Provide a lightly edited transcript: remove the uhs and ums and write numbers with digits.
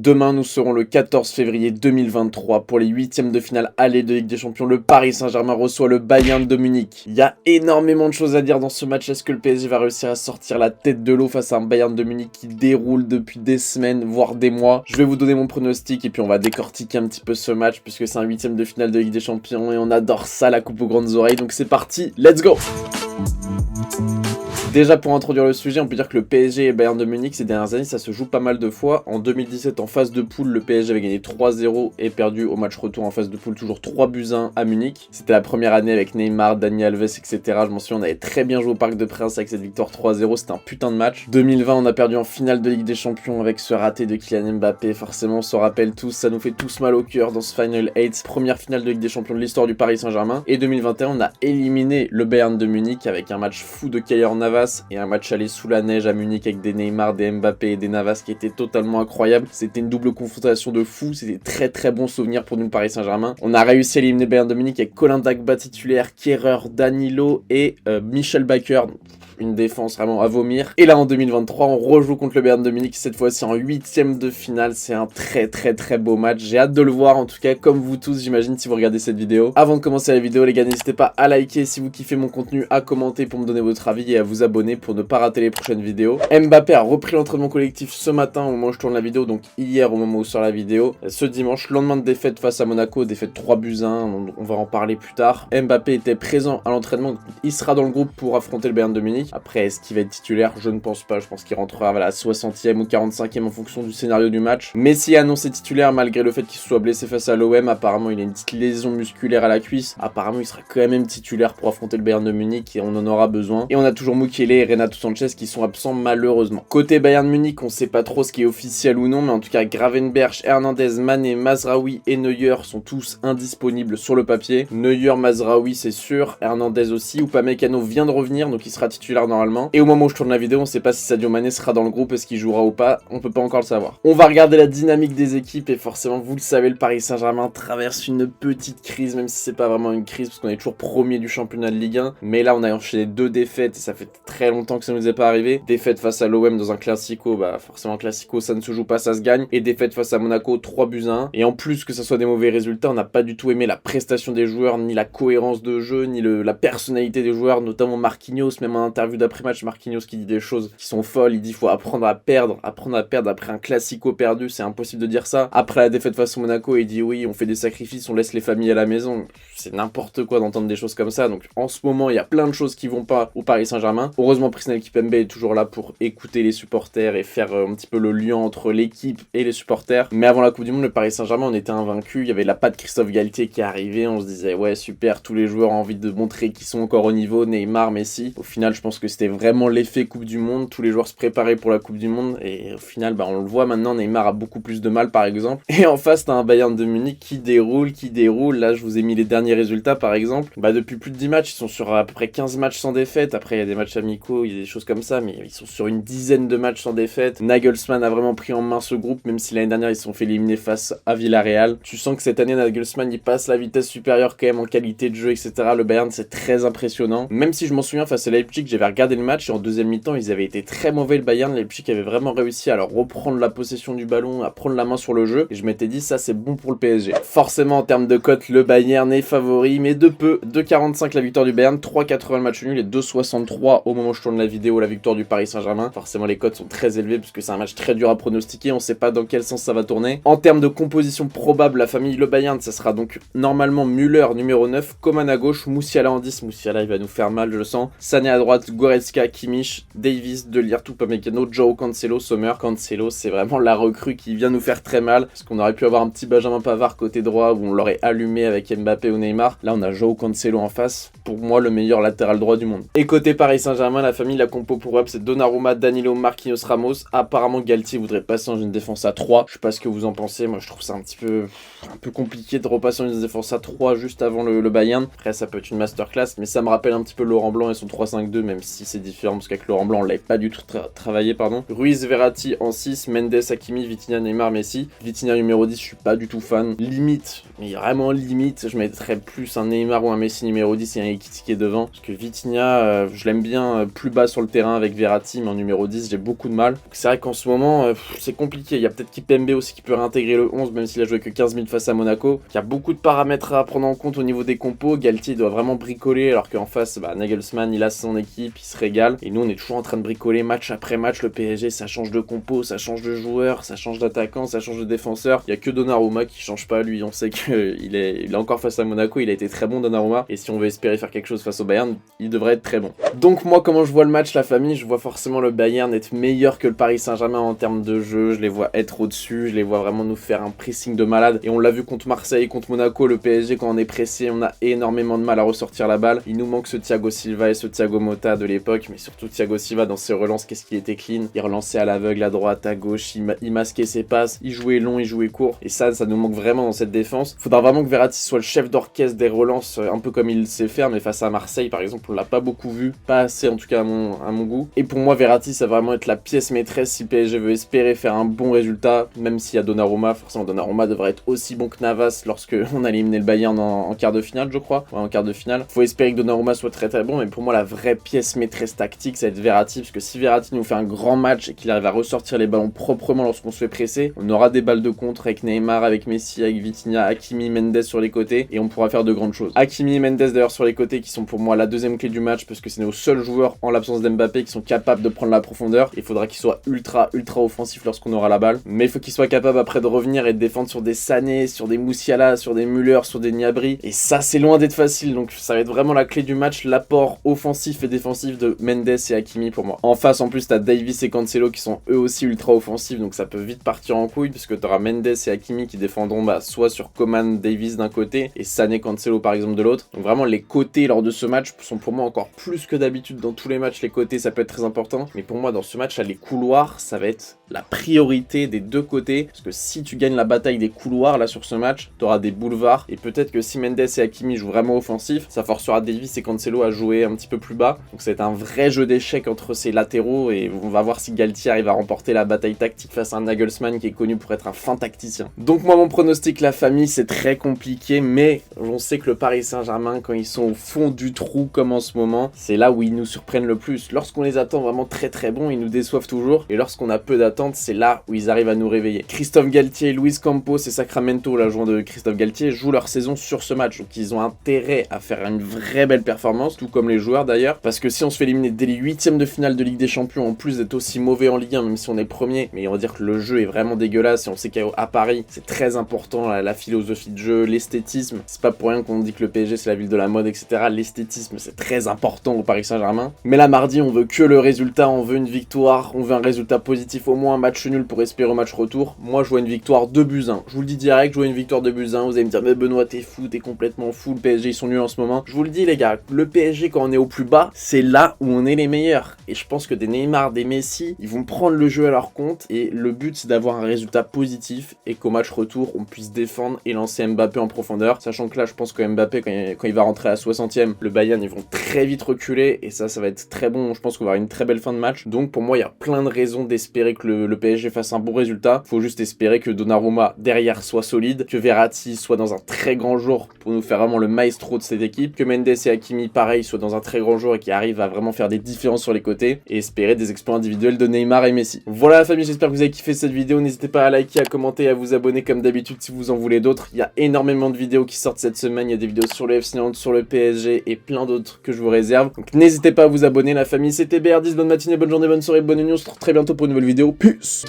Demain, nous serons le 14 février 2023 pour les huitièmes de finale aller de Ligue des Champions. Le Paris Saint-Germain reçoit le Bayern de Munich. Il y a énormément de choses à dire dans ce match. Est-ce que le PSG va réussir à sortir la tête de l'eau face à un Bayern de Munich qui déroule depuis des semaines, voire des mois? Je vais vous donner mon pronostic et puis on va décortiquer un petit peu ce match puisque c'est un huitième de finale de Ligue des Champions et on adore ça, la coupe aux grandes oreilles. Donc c'est parti, let's go! Déjà pour introduire le sujet, on peut dire que le PSG et Bayern de Munich ces dernières années ça se joue pas mal de fois. En 2017 en phase de poule, le PSG avait gagné 3-0 et perdu au match retour en phase de poule toujours 3-1 à Munich. C'était la première année avec Neymar, Dani Alves, etc. Je m'en souviens, on avait très bien joué au Parc des Princes avec cette victoire 3-0, c'était un putain de match. 2020 on a perdu en finale de Ligue des Champions avec ce raté de Kylian Mbappé. Forcément on s'en rappelle tous, ça nous fait tous mal au cœur dans ce Final 8, première finale de Ligue des Champions de l'histoire du Paris Saint-Germain. Et 2021 on a éliminé le Bayern de Munich avec un match fou de Keylor Navas et un match aller sous la neige à Munich avec des Neymar, des Mbappé et des Navas qui étaient totalement incroyables. C'était une double confrontation de fou, c'était très bon souvenir pour nous le Paris Saint-Germain. On a réussi à éliminer Bayern de Munich avec Colin Dagba titulaire, Kehrer, Danilo et Michel Bakker. Une défense vraiment à vomir. Et là en 2023 on rejoue contre le Bayern de Munich, cette fois-ci en huitième de finale. C'est un très beau match, j'ai hâte de le voir en tout cas comme vous tous j'imagine si vous regardez cette vidéo. Avant de commencer la vidéo les gars, n'hésitez pas à liker si vous kiffez mon contenu, à commenter pour me donner votre avis et à vous abonner pour ne pas rater les prochaines vidéos. Mbappé a repris l'entraînement collectif ce matin au moment où je tourne la vidéo, donc hier au moment où sort la vidéo. Ce dimanche, lendemain de défaite face à Monaco, défaite 3-1, on va en parler plus tard. Mbappé était présent à l'entraînement, il sera dans le groupe pour affronter le Bayern de Munich. Après, est-ce qu'il va être titulaire? Je ne pense pas. Je pense qu'il rentrera à la 60e ou 45e en fonction du scénario du match. Messi a annoncé titulaire malgré le fait qu'il soit blessé face à l'OM. Apparemment, il a une petite lésion musculaire à la cuisse. Apparemment, il sera quand même titulaire pour affronter le Bayern de Munich et on en aura besoin. Et on a toujours Mukiele et Renato Sanchez qui sont absents malheureusement. Côté Bayern Munich, on sait pas trop ce qui est officiel ou non, mais en tout cas, Gravenberch, Hernandez, Mané, Mazraoui et Neuer sont tous indisponibles sur le papier. Neuer, Mazraoui, c'est sûr. Hernandez aussi. Upamecano vient de revenir, donc il sera titulaire normalement. Et au moment où je tourne la vidéo, on sait pas si Sadio Mané sera dans le groupe, est-ce qu'il jouera ou pas, on peut pas encore le savoir. On va regarder la dynamique des équipes et forcément, vous le savez, le Paris Saint-Germain traverse une petite crise, même si c'est pas vraiment une crise parce qu'on est toujours premier du championnat de Ligue 1. Mais là, on a enchaîné 2 défaites et ça fait très longtemps que ça nous est pas arrivé. Défaite face à l'OM dans un Classico, bah forcément Classico ça ne se joue pas, ça se gagne. Et défaite face à Monaco 3-1. Et en plus que ça soit des mauvais résultats, on n'a pas du tout aimé la prestation des joueurs, ni la cohérence de jeu, ni la personnalité des joueurs, notamment Marquinhos, même en interview d'après-match, Marquinhos qui dit des choses qui sont folles, il dit faut apprendre à perdre après un classico perdu, c'est impossible de dire ça. Après la défaite face au Monaco, il dit oui, on fait des sacrifices, on laisse les familles à la maison. C'est n'importe quoi d'entendre des choses comme ça. Donc en ce moment, il y a plein de choses qui vont pas au Paris Saint-Germain. Heureusement, Presnel Kimpembe est toujours là pour écouter les supporters et faire un petit peu le lien entre l'équipe et les supporters. Mais avant la Coupe du Monde, le Paris Saint-Germain, on était invaincu. Il y avait la patte Christophe Galtier qui est arrivé. On se disait ouais super, tous les joueurs ont envie de montrer qu'ils sont encore au niveau, Neymar, Messi. Au final, je pense que c'était vraiment l'effet Coupe du Monde, tous les joueurs se préparaient pour la Coupe du Monde et au final bah on le voit maintenant, Neymar a beaucoup plus de mal par exemple. Et en face t'as un Bayern de Munich qui déroule, là je vous ai mis les derniers résultats par exemple. Bah depuis plus de 10 matchs, ils sont sur à peu près 15 matchs sans défaite, après il y a des matchs amicaux, il y a des choses comme ça, mais ils sont sur une dizaine de matchs sans défaite. Nagelsmann a vraiment pris en main ce groupe, même si l'année dernière ils se sont fait éliminer face à Villarreal. Tu sens que cette année Nagelsmann il passe la vitesse supérieure quand même en qualité de jeu, etc. Le Bayern c'est très impressionnant, même si je m'en souviens face à Leipzig, j'avais regardé le match et en deuxième mi-temps ils avaient été très mauvais le Bayern. Leipzig avait vraiment réussi à leur reprendre la possession du ballon, à prendre la main sur le jeu et je m'étais dit ça c'est bon pour le PSG. Forcément en termes de cote le Bayern est favori mais de peu, 2,45 la victoire du Bayern, 3,80 le match nul et 2,63 au moment où je tourne la vidéo la victoire du Paris Saint-Germain. Forcément les cotes sont très élevées parce que c'est un match très dur à pronostiquer, on sait pas dans quel sens ça va tourner. En termes de composition probable, la famille le Bayern ça sera donc normalement Müller numéro 9, Coman à gauche, Moussiala en 10, Moussiala il va nous faire mal je le sens, Sané à droite, Goretzka, Kimmich, Davies, De Ligt, Upamecano, Joao Cancelo, Sommer. Cancelo c'est vraiment la recrue qui vient nous faire très mal parce qu'on aurait pu avoir un petit Benjamin Pavard côté droit où on l'aurait allumé avec Mbappé ou Neymar. Là on a Joao Cancelo en face, pour moi le meilleur latéral droit du monde. Et côté Paris Saint-Germain, la famille, la compo pour web c'est Donnarumma, Danilo, Marquinhos, Ramos. Apparemment Galtier voudrait passer dans une défense à 3, je sais pas ce que vous en pensez, moi je trouve ça un peu compliqué de repasser dans une défense à 3 juste avant le Bayern. Après ça peut être une masterclass mais ça me rappelle un petit peu Laurent Blanc et son 3-5-2, même si c'est différent parce qu'avec Laurent Blanc on l'avait pas du tout travaillé, pardon. Ruiz, Verratti en 6, Mendes, Hakimi, Vitinha, Neymar, Messi. Vitinha numéro 10, je suis pas du tout fan. Limite, mais vraiment limite, je mettrais plus un Neymar ou un Messi numéro 10 et un Ekitike devant. Parce que Vitinha, je l'aime bien plus bas sur le terrain avec Verratti, mais en numéro 10, j'ai beaucoup de mal. C'est vrai qu'en ce moment, c'est compliqué. Il y a peut-être Kipembe aussi qui peut réintégrer le 11, même s'il a joué que 15 minutes face à Monaco. Il y a beaucoup de paramètres à prendre en compte au niveau des compos. Galtier doit vraiment bricoler, alors qu'en face, Nagelsmann, il a son équipe, il se régale. Et nous, on est toujours en train de bricoler match après match. Le PSG, ça change de compo, ça change de joueur, ça change d'attaquant, ça change de défenseur. Il y a que Donnarumma qui change pas, lui. On sait qu'il est encore face à Monaco, il a été très bon, Donnarumma. Et si on veut espérer faire quelque chose face au Bayern, il devrait être très bon. Donc moi, comment je vois le match, la famille, je vois forcément le Bayern être meilleur que le Paris Saint-Germain en termes de jeu. Je les vois être au-dessus, je les vois vraiment nous faire un pressing de malade. Et on l'a vu contre Marseille, contre Monaco, le PSG, quand on est pressé, on a énormément de mal à ressortir la balle. Il nous manque ce Thiago Silva et ce Thiago Motta de l'époque, mais surtout Thiago Silva dans ses relances, qu'est-ce qu'il était clean. Il relançait à l'aveugle, à droite, à gauche, il masquait ses passes, il jouait long, il jouait court. Et ça nous manque vraiment dans cette défense. Faudra vraiment que Verratti soit le chef d'orchestre des relances, un peu comme il sait faire, mais face à Marseille, par exemple, on l'a pas beaucoup vu, pas assez en tout cas à mon goût. Et pour moi, Verratti, ça va vraiment être la pièce maîtresse si PSG veut espérer faire un bon résultat, même s'il y a Donnarumma. Forcément, Donnarumma devrait être aussi bon que Navas lorsque on a éliminé le Bayern en quart de finale, je crois. Ouais, en quart de finale. Faut espérer que Donnarumma soit très très bon, mais pour moi, la vraie pièce maîtresse tactique, ça va être Verratti, parce que si Verratti nous fait un grand match et qu'il arrive à ressortir les ballons proprement lorsqu'on se fait presser, on aura des balles de contre avec Neymar, avec Messi, avec Vitinha, Hakimi, Mendes sur les côtés, et on pourra faire de grandes choses. Hakimi et Mendes d'ailleurs sur les côtés qui sont pour moi la deuxième clé du match, parce que c'est nos seuls joueurs en l'absence d'Mbappé qui sont capables de prendre la profondeur. Il faudra qu'ils soient ultra offensifs lorsqu'on aura la balle, mais il faut qu'ils soient capables après de revenir et de défendre sur des Sané, sur des Moussiala, sur des Müller, sur des Gnabry, et ça c'est loin d'être facile, donc ça va être vraiment la clé du match, l'apport offensif et défensif de Mendes et Hakimi pour moi. En face en plus t'as Davies et Cancelo qui sont eux aussi ultra offensifs, donc ça peut vite partir en couille, puisque t'auras Mendes et Hakimi qui défendront soit sur Coman, Davies d'un côté et Sané, Cancelo par exemple de l'autre. Donc vraiment les côtés lors de ce match sont pour moi encore plus que d'habitude. Dans tous les matchs les côtés ça peut être très important, mais pour moi dans ce match là, les couloirs ça va être la priorité des deux côtés, parce que si tu gagnes la bataille des couloirs là sur ce match, t'auras des boulevards, et peut-être que si Mendes et Hakimi jouent vraiment offensif, ça forcera Davies et Cancelo à jouer un petit peu plus bas, donc ça va être un vrai jeu d'échecs entre ces latéraux, et on va voir si Galtier arrive à remporter la bataille tactique face à un Nagelsmann qui est connu pour être un fin tacticien. Donc moi mon pronostic, la famille, c'est très compliqué, mais on sait que le Paris Saint-Germain, quand ils sont au fond du trou comme en ce moment, c'est là où ils nous surprennent le plus. Lorsqu'on les attend vraiment très très bons, ils nous déçoivent toujours, et lorsqu'on a peu d'attentes, c'est là où ils arrivent à nous réveiller. Christophe Galtier, Luis Campos et Sacramento, l'adjoint de Christophe Galtier, jouent leur saison sur ce match, donc ils ont intérêt à faire une vraie belle performance, tout comme les joueurs d'ailleurs, parce que si on se fait éliminer dès les 8e de finale de Ligue des Champions, en plus d'être aussi mauvais en Ligue 1, même si on est premier, mais on va dire que le jeu est vraiment dégueulasse, et on sait qu'à Paris, c'est très important, la philosophie de jeu, l'esthétisme, c'est pas pour rien qu'on dit que le PSG c'est la ville de la mode, etc. L'esthétisme, c'est très important au Paris Saint-Germain. Mais là, mardi, on veut que le résultat, on veut une victoire, on veut un résultat positif, au moins un match nul pour espérer au match retour. Moi, je vois une victoire 2-1. Je vous le dis direct, je vois une victoire 2-1. Vous allez me dire, mais Benoît, t'es fou, t'es complètement fou, le PSG, ils sont nuls en ce moment. Je vous le dis, les gars, le PSG, quand on est au plus bas, c'est là où on est les meilleurs. Et je pense que des Neymar, des Messi, ils vont prendre le jeu à leur compte. Et le but, c'est d'avoir un résultat positif et qu'au match retour, on puisse défendre et lancer Mbappé en profondeur. Sachant que là, je pense que Mbappé, quand il va rentrer à 60e, le Bayern, ils vont très vite reculer. Et ça va être très bon. Je pense qu'on va avoir une très belle fin de match. Donc, pour moi, il y a plein de raisons d'espérer que le PSG fasse un bon résultat. Faut juste espérer que Donnarumma, derrière, soit solide. Que Verratti soit dans un très grand jour pour nous faire vraiment le maestro de cette équipe. Que Mendes et Hakimi, pareil, soient dans un très grand jour et qui arrivent à vraiment faire des différences sur les côtés. Et espérer des exploits individuels de Neymar et Messi. Voilà la famille, j'espère que vous avez kiffé cette vidéo. N'hésitez pas à liker, à commenter et à vous abonner comme d'habitude si vous en voulez d'autres. Il y a énormément de vidéos qui sortent cette semaine. Il y a des vidéos sur le FC Nantes, sur le PSG et plein d'autres que je vous réserve. Donc n'hésitez pas à vous abonner la famille. C'était BR10, bonne matinée, bonne journée, bonne soirée, bonne nuit. On se retrouve très bientôt pour une nouvelle vidéo. Peace.